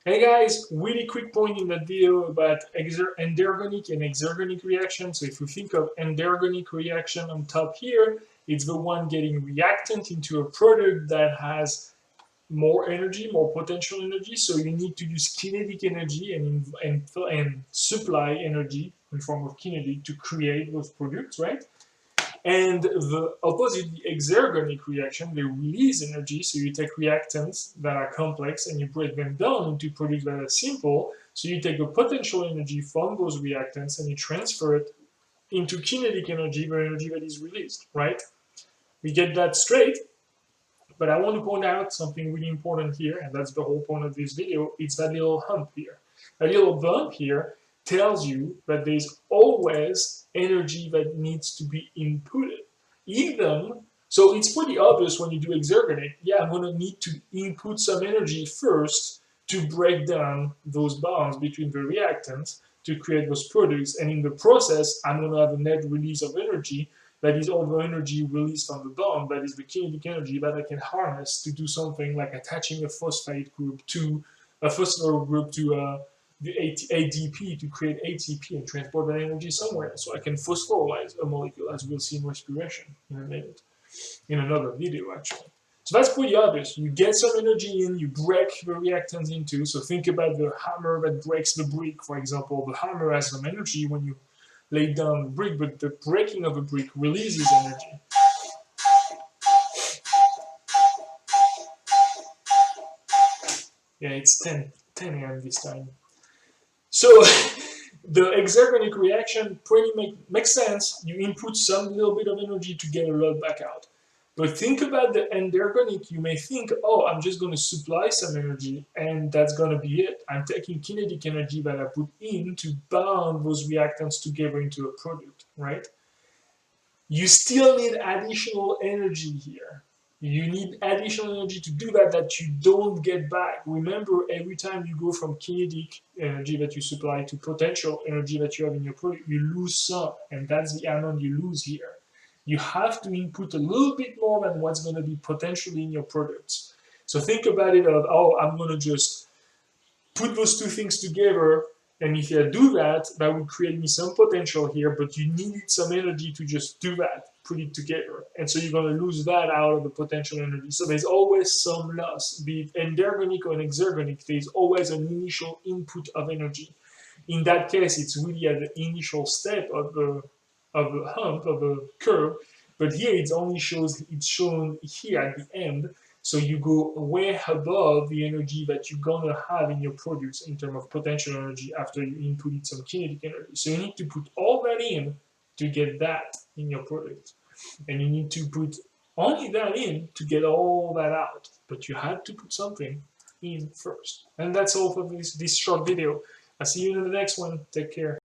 Hey guys, really quick point in that video about endergonic and exergonic reaction. So if we think of endergonic reaction on top here, it's the one getting reactant into a product that has more energy, more potential energy. So you need to use kinetic energy and supply energy in form of kinetic to create those products, right? And the opposite, the exergonic reaction, they release energy. So you take reactants that are complex and you break them down into products that are simple. So you take the potential energy from those reactants and you transfer it into kinetic energy, the energy that is released, right? We get that straight, but I want to point out something really important here, and that's the whole point of this video. It's that little hump here. That little bump here tells you that there's always energy that needs to be inputted. Even so, it's pretty obvious when you do exergonate. Yeah, I'm going to need to input some energy first to break down those bonds between the reactants to create those products, and in the process, I'm going to have a net release of energy that is all the energy released on the bond, that is the kinetic energy that I can harness to do something like attaching a phosphate group to a phosphorus group to the ADP to create ATP and transport that energy somewhere. So I can phosphorylize a molecule, as we'll see in respiration in a minute, in another video actually. So that's pretty obvious. You get some energy in, you break the reactants into. So think about the hammer that breaks the brick, for example. The hammer has some energy when you lay down the brick, but the breaking of a brick releases energy. Yeah, it's 10 a.m. this time. So the exergonic reaction pretty makes sense. You input some little bit of energy to get a lot back out. But think about the endergonic. You may think, oh, I'm just going to supply some energy and that's going to be it. I'm taking kinetic energy that I put in to bound those reactants together into a product, right? You still need additional energy here. You need additional energy to do that you don't get back. Remember, every time you go from kinetic energy that you supply to potential energy that you have in your product, you lose some, and that's the amount you lose here. You have to input a little bit more than what's going to be potentially in your products. So think about it of, oh, I'm going to just put those two things together, and if I do that, that would create me some potential here, but you needed some energy to just do that, put it together. And so you're going to lose that out of the potential energy. So there's always some loss, be it endergonic or exergonic, there's always an initial input of energy. In that case, it's really at the initial step of the hump, of the curve, but here it's shown here at the end. So you go way above the energy that you're gonna have in your products in terms of potential energy after you inputted some kinetic energy. So you need to put all that in to get that in your product. And you need to put only that in to get all that out. But you had to put something in first. And that's all for this short video. I'll see you in the next one. Take care.